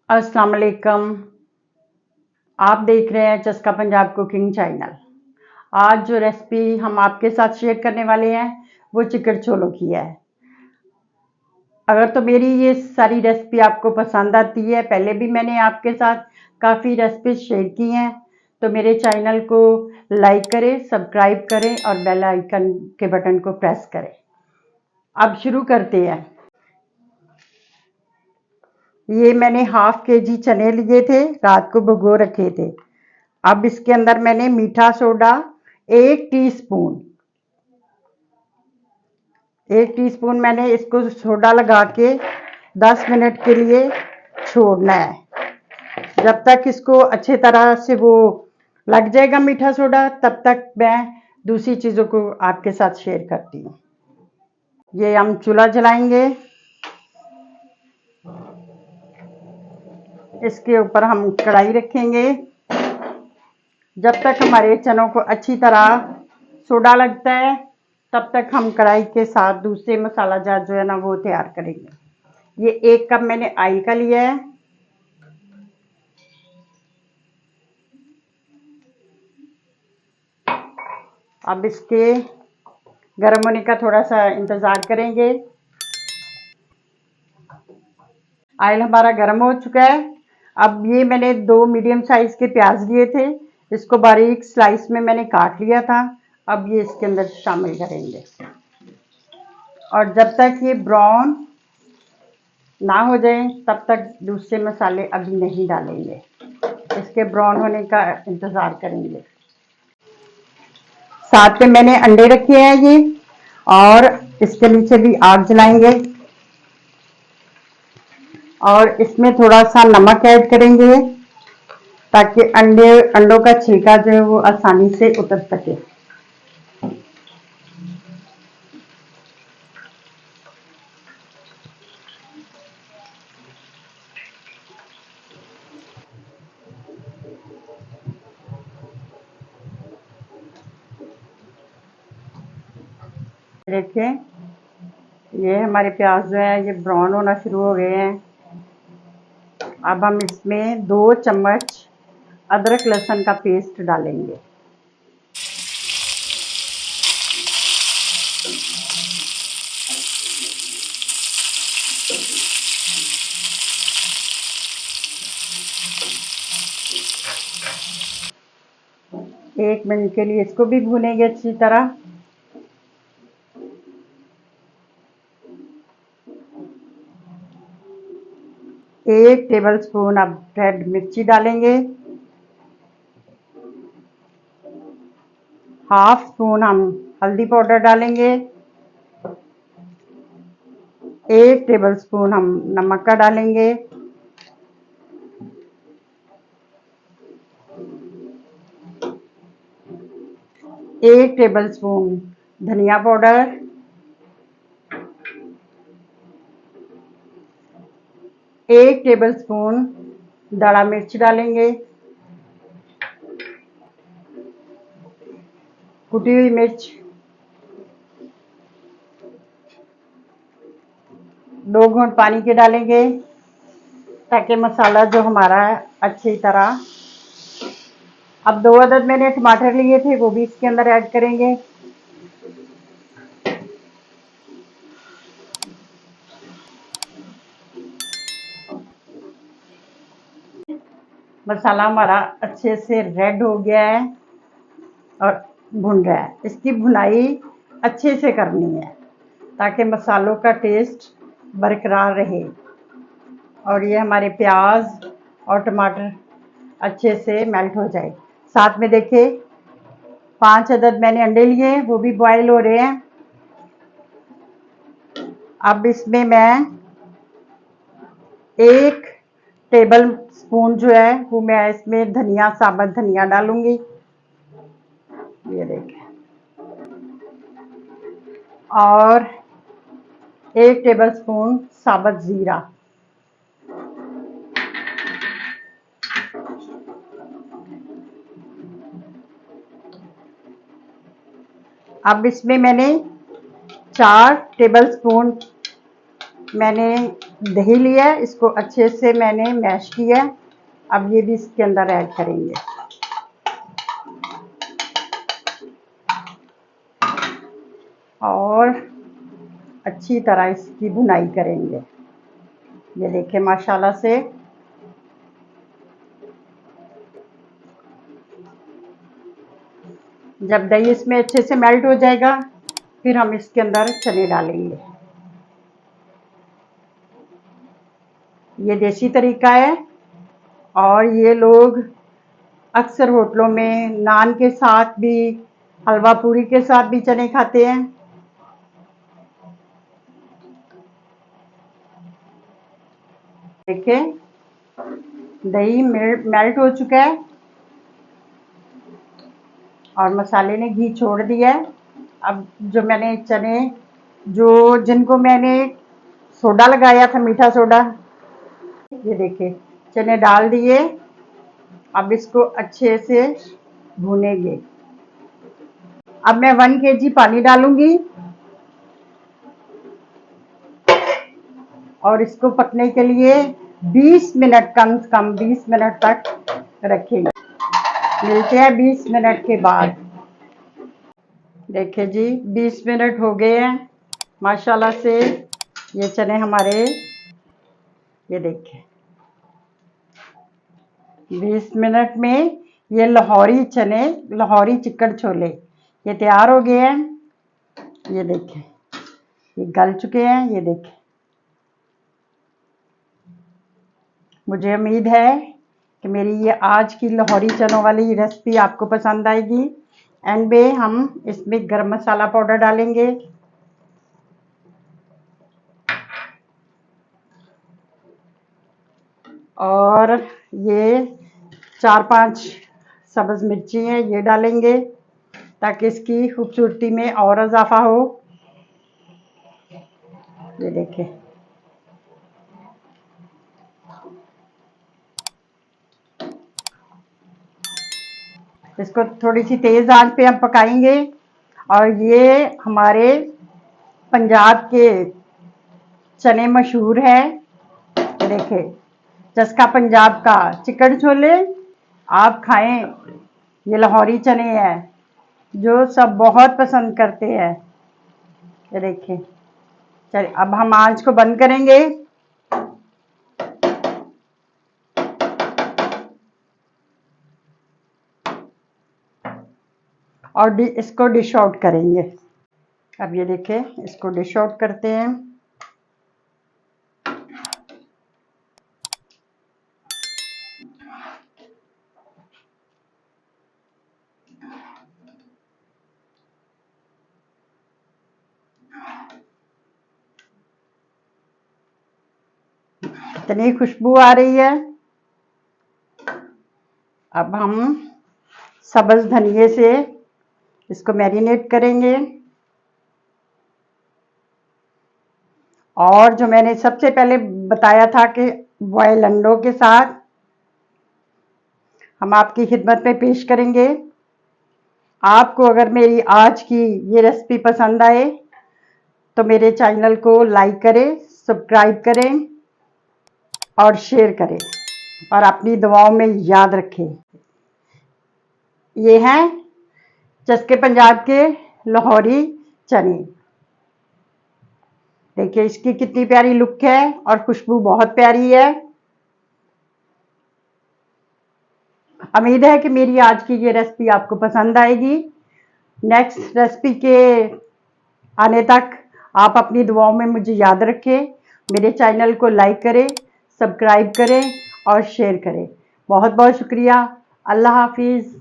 अस्सलाम वालेकुम। आप देख रहे हैं चस्का पंजाब कुकिंग चैनल। आज जो रेसिपी हम आपके साथ शेयर करने वाले हैं वो चिकन छोलों की है। अगर तो मेरी ये सारी रेसिपी आपको पसंद आती है, पहले भी मैंने आपके साथ काफ़ी रेसिपी शेयर की हैं, तो मेरे चैनल को लाइक करें, सब्सक्राइब करें और बेल आइकन के बटन को प्रेस करें। अब शुरू करते हैं। ये मैंने हाफ केजी चने लिए थे, रात को भिगो रखे थे। अब इसके अंदर मैंने मीठा सोडा 1 टीस्पून मैंने इसको सोडा लगा के 10 मिनट के लिए छोड़ना है। जब तक इसको अच्छे तरह से वो लग जाएगा मीठा सोडा, तब तक मैं दूसरी चीज़ों को आपके साथ शेयर करती हूँ। ये हम चूल्हा जलाएंगे, इसके ऊपर हम कढ़ाई रखेंगे। जब तक हमारे चनों को अच्छी तरह सोडा लगता है, तब तक हम कढ़ाई के साथ दूसरे मसाला जार जो है ना वो तैयार करेंगे। ये 1 कप मैंने आई का लिया है। अब इसके गर्म होने का थोड़ा सा इंतज़ार करेंगे। ऑयल हमारा गर्म हो चुका है। अब ये मैंने 2 मीडियम साइज़ के प्याज लिए थे, इसको बारीक स्लाइस में मैंने काट लिया था। अब ये इसके अंदर शामिल करेंगे और जब तक ये ब्राउन ना हो जाए तब तक दूसरे मसाले अभी नहीं डालेंगे। इसके ब्राउन होने का इंतज़ार करेंगे। साथ में मैंने अंडे रखे हैं ये, और इसके नीचे भी आग जलाएंगे और इसमें थोड़ा सा नमक ऐड करेंगे ताकि अंडों का छिलका जो है वो आसानी से उतर सके। देखिए, ये हमारे प्याज जो है ये ब्राउन होना शुरू हो गए हैं। अब हम इसमें 2 चम्मच अदरक लहसुन का पेस्ट डालेंगे। एक मिनट के लिए इसको भी भूनेंगे अच्छी तरह। एक टेबल स्पून अब रेड मिर्ची डालेंगे। हाफ स्पून हम हल्दी पाउडर डालेंगे। 1 टेबल स्पून हम नमक का डालेंगे। 1 टेबल स्पून धनिया पाउडर। 1 टेबल स्पून दड़ा मिर्च डालेंगे। कुटी हुई मिर्च। 2 घूंट पानी के डालेंगे ताकि मसाला जो हमारा है अच्छी तरह। अब 2 अदद मैंने टमाटर लिए थे, वो भी इसके अंदर ऐड करेंगे। मसाला हमारा अच्छे से रेड हो गया है और भुन रहा है। इसकी भुनाई अच्छे से करनी है ताकि मसालों का टेस्ट बरकरार रहे और ये हमारे प्याज और टमाटर अच्छे से मेल्ट हो जाए। साथ में देखिए 5 अदद मैंने अंडे लिए, वो भी बॉयल हो रहे हैं। अब इसमें मैं 1 टेबल स्पून जो है वो मैं इसमें धनिया, साबुत धनिया डालूंगी। ये देखिए, और 1 टेबल स्पून साबुत ज़ीरा। अब इसमें मैंने 4 टेबल स्पून मैंने दही लिया है, इसको अच्छे से मैंने मैश किया। अब ये भी इसके अंदर ऐड करेंगे और अच्छी तरह इसकी भुनाई करेंगे। ये देखिए माशाल्लाह से जब दही इसमें अच्छे से मेल्ट हो जाएगा, फिर हम इसके अंदर चने डालेंगे। ये देसी तरीका है और ये लोग अक्सर होटलों में नान के साथ भी, हलवा पूरी के साथ भी चने खाते हैं। देखिए दही मेल्ट हो चुका है और मसाले ने घी छोड़ दिया है। अब जो मैंने चने, जिनको मैंने सोडा लगाया था, मीठा सोडा, ये देखिए चने डाल दिए। अब इसको अच्छे से भूनेंगे। अब मैं 1 kg पानी डालूंगी और इसको पकने के लिए 20 मिनट, कम से कम 20 मिनट तक रखेंगे। मिलते हैं 20 मिनट के बाद। देखिए जी 20 मिनट हो गए हैं माशाल्लाह से। ये चने हमारे, ये देखिए 20 मिनट में ये लाहौरी चने, लाहौरी चिकड़ छोले ये तैयार हो गए हैं। ये देखिए ये गल चुके हैं। ये देखिए मुझे उम्मीद है कि मेरी ये आज की लाहौरी चनों वाली रेसिपी आपको पसंद आएगी। एंड में हम इसमें गरम मसाला पाउडर डालेंगे और ये 4-5 सब्ज़ मिर्ची हैं, ये डालेंगे ताकि इसकी खूबसूरती में और इजाफा हो। ये देखिए इसको थोड़ी सी तेज़ आंच पे हम पकाएंगे। और ये हमारे पंजाब के चने मशहूर है। ये देखिए चस्का पंजाब का चिकन छोले आप खाएं। ये लाहौरी चने हैं जो सब बहुत पसंद करते हैं। ये देखिए चलिए अब हम आंच को बंद करेंगे और इसको डिश आउट करेंगे। अब ये देखिए इसको डिश आउट करते हैं। इतनी खुशबू आ रही है। अब हम सब्ज़ धनिए से इसको मैरिनेट करेंगे। और जो मैंने सबसे पहले बताया था कि बॉयल अंडों के साथ हम आपकी खिदमत में पेश करेंगे। आपको अगर मेरी आज की ये रेसिपी पसंद आए तो मेरे चैनल को लाइक करें, सब्सक्राइब करें और शेयर करें और अपनी दुआओं में याद रखें। ये हैं चस्के पंजाब के लाहौरी चने। देखिए इसकी कितनी प्यारी लुक है और खुशबू बहुत प्यारी है। उम्मीद है कि मेरी आज की ये रेसिपी आपको पसंद आएगी। नेक्स्ट रेसिपी के आने तक आप अपनी दुआओं में मुझे याद रखें। मेरे चैनल को लाइक करें, सब्सक्राइब करें और शेयर करें। बहुत बहुत शुक्रिया। अल्लाह हाफिज़।